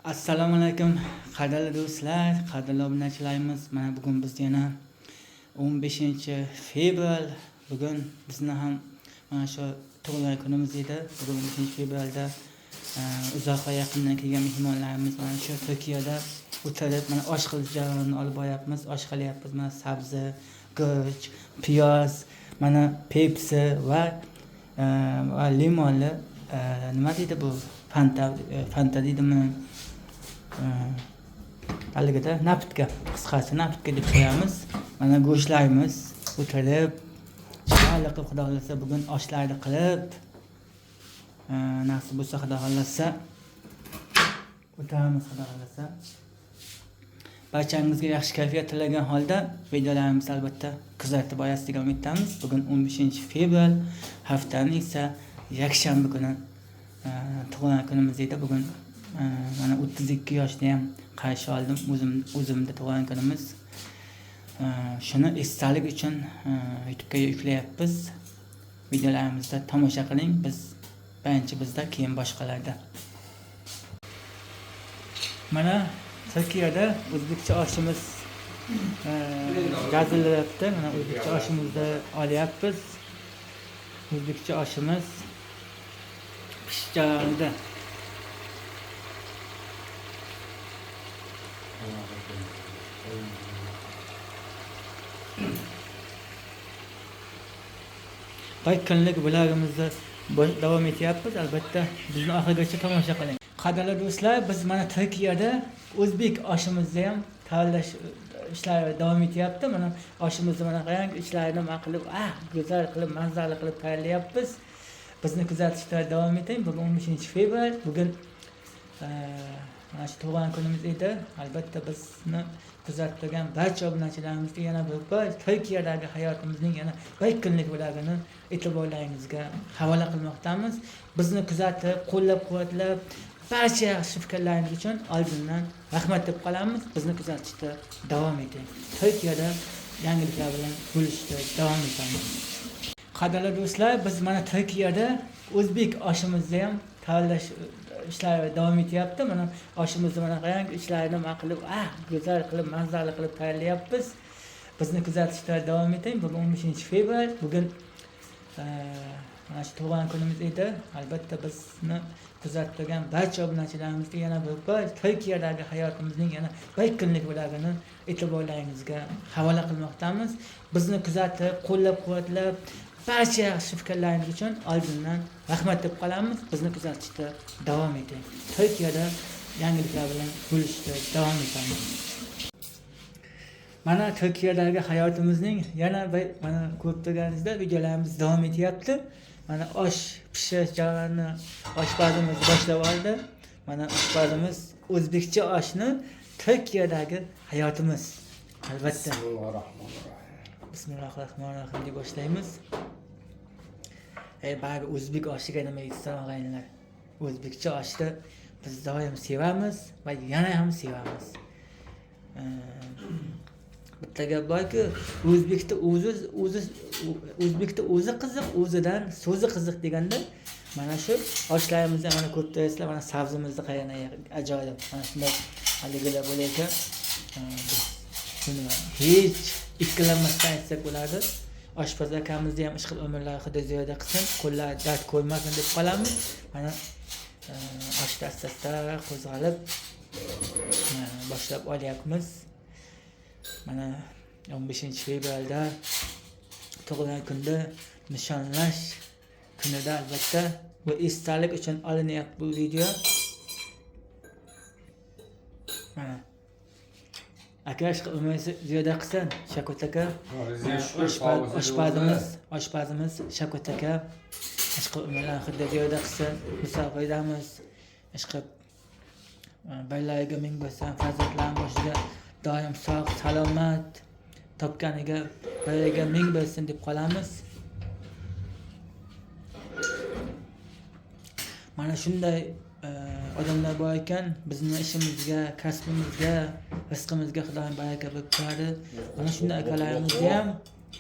Assalomu alaykum qadrli do'stlar, qadrli obunachilarimiz. Mana bugun biz yana 15-fevral. Bugun bizni ham mana shu tug'ilgan kunimiz edi. Bugun 15-fevralda uzoq va yaqindan kelgan mehmonlarimiz mana shu Turkiyada o'tirib, mana osh qilish jarayonini olib boryapmiz. Osh qilyapmiz. Mana sabzi, go'sht, piyoz, mana pepsi va limonli nima deydi bu? Fanta deydimi? Haligida napitka, qisqasi napitka deb qo'yamiz. Mana go'shtlarimiz o'tirib, chiroyli qilib xudo xolasa bugun oshlarni qilib, nasib bo'lsa xudo xolasa o'tiramiz xudo xolasa. Barchangizga yaxshi kayfiyat tilagan holda videolarimizni albatta kuzatib borasiz degan umiddamiz. Bugun 15-fevral, haftaning esa yakshanba kuni tug'ilgan kunimiz edi. Bugun mana 32 yoshni ham qarshi oldim. O'zimda tug'ilgan kunimiz. Shuni esdalik uchun YouTube'ga yuklayapmiz. Videolarimizda tomosha qiling. Biz birinchi bizda, keyin boshqalarda. Mana Turkiyada o'zbekcha oshimiz gazilyapti. Mana o'zbekcha oshimizni olyapmiz. O'zbekcha oshimiz pishib jarayonida. Bir kunlik vlogimizni davom etyapmiz. Albatta bizni oxirigacha tomosha qiling. Qadrli do'stlar, biz mana Turkiyada o'zbek oshimizni ham tayyorlash ishlari davom etyapti. Mana oshimizni mana qarang, ishlarini nima qilib, go'zal qilib, mazali qilib tayyorlayapmiz. Bizni kuzatishda davom eting. Bugun 15-fevral. Bugun mana shu tug'ilgan kunimiz edi. Albatta bizni kuzatib turgan barcha obunachilarimizga yana bir Turkiyadagi hayotimizning yana bir kunlik vlogini e'tiborlaringizga havola qilmoqdamiz. Bizni kuzatib, qo'llab-quvvatlab, barcha yaxshi fikrlaringiz uchun oldindan rahmat deb qolamiz. Bizni kuzatishda davom eting. Turkiyada yangiliklar bilan bo'lishda davom etamiz. Qadrli do'stlar, biz mana Turkiyada o'zbek oshimizni ham tayyorlash ishlari davom etyapti. Mana oshimizni mana qarang, ishlarini nima qilib, go'zal qilib, mazali qilib tayyorlayapmiz. Bizni kuzatishda davom eting. Bugun 15-fevral. Bugun mana shu tug'ilgan kunimiz edi. Albatta bizni kuzatib turgan barcha obunachilarimizga yana bir Turkiyadagi hayotimizning yana bir kunlik vlogini e'tiborlaringizga havola qilmoqdamiz. Bizni kuzatib, qo'llab-quvvatlab, barcha yaxshi fikrlaringiz uchun oldindan rahmat deb qolamiz. Bizni kuzatishda davom eting. Turkiyada yangiliklar bilan bo'lishda davom etamiz. Mana Turkiyadagi hayotimizning yana bir mana ko'rib turganingizda videolarimiz davom etyapti. Mana osh pishirish jarayonini oshpazimiz boshlab oldi. Mana oshpazimiz o'zbekcha oshni Turkiyadagi hayotimiz. Albatta. Bismillahirrohmanirrohim deb boshlaymiz. Bari o'zbek oshiga nima deysiz og'aynilar? O'zbekcha oshni biz doim sevamiz va yana ham sevamiz. Bitta gap borki, o'zbekda o'zi qiziq, o'zidan so'zi qiziq deganda, mana shu oshlarimizni mana ko'rib turasizlar, mana sabzimizni qarang, ajoyib. Mana shunday haligilar bo'layotgan. Buni hech ikkilanmasdan aytsak bo'ladi. Oshpaz akamizni ham ishqil umrlari xudo ziyoda qilsin, qo'llari dard ko'rmasin deb qolamiz. Mana osh asta-asta qo'zg'alib boshlab olyapmiz. Mana 15-fevralda tug'ilgan kunda nishonlash kunida albatta bu esdalik uchun olinyapti bu video. Mana aka ishqil umringizni ziyoda qilsin, Shakot aka. Oshpazimiz Shakot aka. Ishqil umrlarini xudo ziyoda qilsin. Musofirdamiz. Ishqil baylarga ming bo'lsin, farzandlarim boshida doim sog', salomat, topganiga biriga ming bo'lsin deb qolamiz. Mana shunday odamlar bor ekan, bizning ishimizga, kasbimizga, rizqimizga Xudoning baraka berib turadi. Mana shunday akalarimizni ham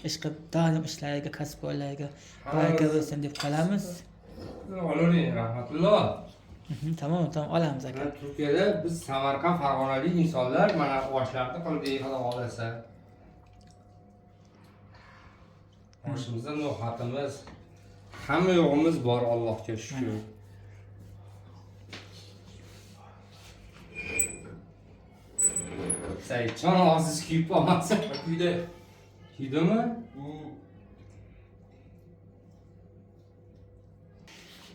ishqib doim ishlariga, kasbkorlariga baraka bersin deb qolamiz. Rahmatulloh. Tamam olamiz aka. Mana Turkiyada biz Samarqand Farg'onalik insonlar mana oshlarni qildik, xudo xolasa. Oshimizda no'xatimiz, hamma yo'g'imiz bor, Allohga shukr. Saidjon oziz kuyib qolmasa, kuydimi?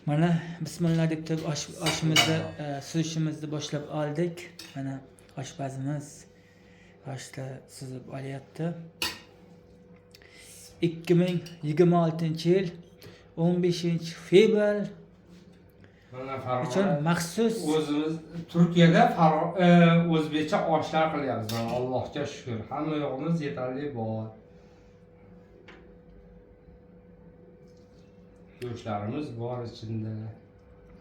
Mana bismillah deb turib oshimizni suzishimizni boshlab oldik. Mana oshpazimiz oshda suzib olyapti. 2026-yil 15-fevral Mana uchun Farg'ona maxsus o'zimiz Turkiyada o'zbekcha oshlar qilyapmiz. Mana Allohga shukr. Hamma yo'g'imiz yetarli bor. Go'shtlarimiz bor ichida.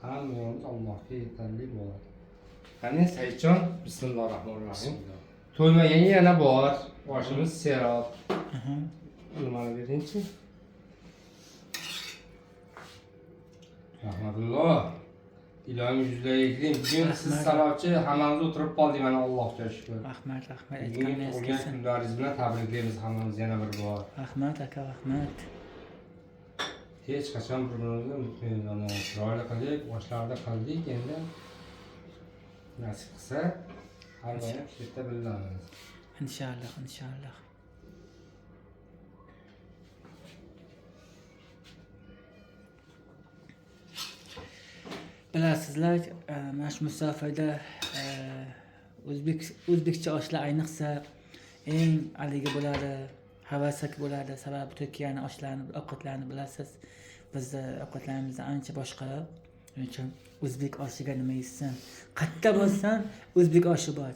Hamma yo'g'imiz Allohga yetarli bor. Qani Saidjon, bismillahirrohmanirrohim. To'ymagan yana bor. Oshimiz serob. Nimani beringchi? Rahmatulloh. Ilohim yuzlaylik. Bugun siz sababchi hammamiz o'tirib qoldik, mana Allohga shukr. Rahmat, Aytganingiz kelsin. Kunlaringiz bilan tabriklaymiz hammamiz yana bir bor. Rahmat aka, rahmat. Hech qachon bir-birimizni chiroyli qildik, boshlarda qildik, endi nasib qilsa har doim shu yerda bilamiz. Inshaalloh. Bilasizlar, mana shu musofirda o'zbekcha oshlar ayniqsa eng haligi bo'ladi, havasak bo'ladi. Sababi Turkiyaning oshlarini, ovqatlarini bilasiz. Bizni ovqatlarimiz ancha boshqaroq. Shuning uchun o'zbek oshiga nima yeysan? Qayerda bo'lsan, o'zbek oshi bor.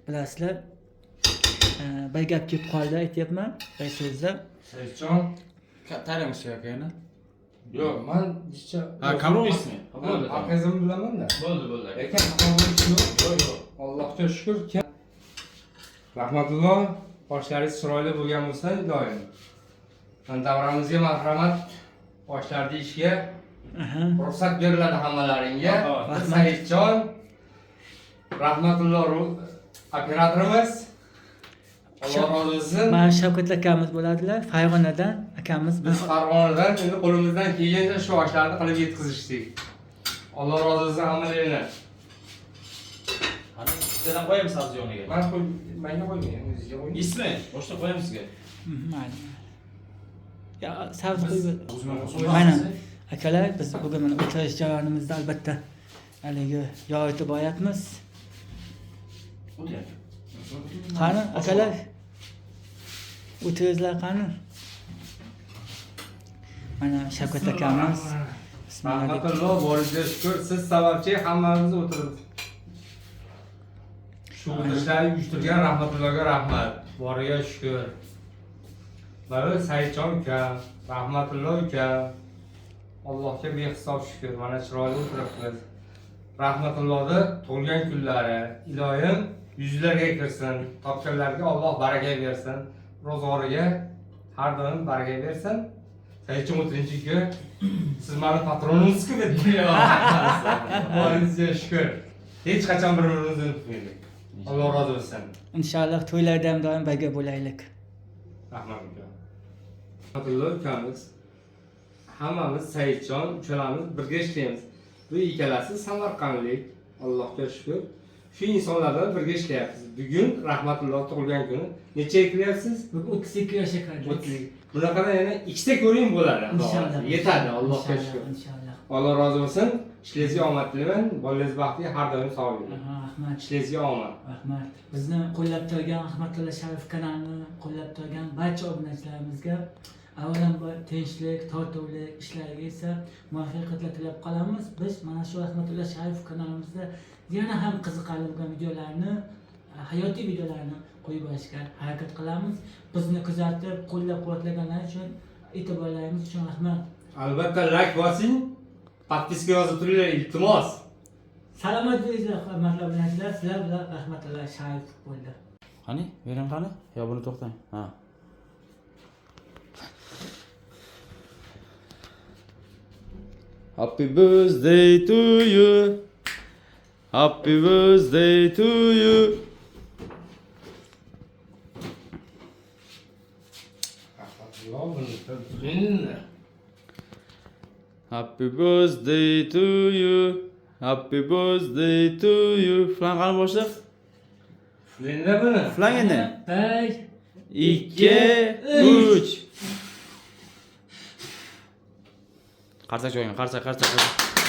Bilasizlar, bir gap kelib qoldi, aytyapman. Bir so'zda. Saidjon, Taniymiz akani? yo'q, men jicha Kamron ismi. Aqazim bilaman-da. Bo'ldi. Lekin yo'q. Allohga shukr. Rahmatulloh, oshlaringiz chiroyli bo'lgan bo'lsa, ilohim. Davramizga marhamat, oshlarni ishga ruxsat beriladi hammalaringga. Saidjon, Rahmatulloh operatorimiz. Alloh rozi bo'lsin. Mana Shavkat akamiz bo'ladilar, Farg'onadan akamiz. Biz Farg'onadan endi qo'limizdan kelgancha shu oshlarni qilib yetkazishdik. Alloh rozi bo'lsin hammalaringdan. Ana sizdan qo'yamiz sabzi yoniga. Menga qo'ymayman, o'zingizga qo'ying. Ismi boshqa qo'yamiz sizga. Mayli. Ya sabzi qo'yib. Mana akalar, biz bugun mana o'tirish jarayonimizda albatta haligi yoritib boryapmiz. Qani akalar? O'tiringizlar qani? Mana Shavkat akamiz. Rahmatulloh, Allohga shukr, siz sababchi hammamiz o'tiribmiz. Shu o'tirishlarni uyushtirgan Rahmatullohga rahmat. Boriga shukr. Mana Saidjon ukam, Rahmatulloh ukam. Allohga behisob shukr. Mana chiroyli o'tiribmiz. Rahmatullohning tug'ilgan kunlari, ilohim yuzlarga kirsin. Topganlarga Alloh baraka bersin. Ro'zg'origa har doim baraka bersin. Saidjon o'tirinchi-ku. Siz meni patronimizku dedi. Boringizga shukr. Hech qachon bir-birimizni unutmaylik. Alloh rozi bo'lsin. Inshaalloh to'ylarda ham doim birga bo'laylik. Rahmat ukam. Rahmatulloh ukamiz. Hammamiz Saidjon, uchalamiz birga ishlaymiz. Bu ikkalasi Samarqandlik. Allohga shukr. Shu insonlardan birga ishlayapmiz. Bugun Rahmatulloh tug'ilgan kuni. Nechaga kiryapsiz? Bugun 32 yoshga kirdik. Bunaqada yana ikkita ko'ring bo'ladi. Inshaalloh. Yetadi, Allohga shukr. Inshaalloh. Alloh rozi bo'lsin. Ishlaringizga omad tilayman. Bolangiz baxtli, har doim sog' bo'ling. Rahmat. Ishlaringizga omad. Rahmat. Bizni qo'llab turgan Ahmadullo Sharif kanalini qo'llab turgan barcha obunachilarimizga avvalambor tinchlik, totuvlik ishlariga esa muvaffaqiyatlar tilab qolamiz. Biz mana shu Ahmadullo Sharif kanalimizda yana ham qiziqarli bo'lgan videolarni, hayotiy videolarni qo'yib borishga harakat qilamiz. Bizni kuzatib, qo'llab-quvvatlaganlar uchun, e'tiborlaringiz uchun rahmat. Albatta like bosing. Podpiska yozib turinglar, iltimos. Salomat bo'linglar, hurmatli obunachilar. Sizlar bilan Rahmatullo Sharif bo'ldi. Qani, bering qani? Yo, buni to'xtang. Ha. Happy birthday to you. Happy birthday to you. Rahmatulloh buni Happy birthday to you. Happy birthday to you. Falan qani boshliq? Linda buni. Falan endi. 1, 2, 3. Qarsak joying, qarsak.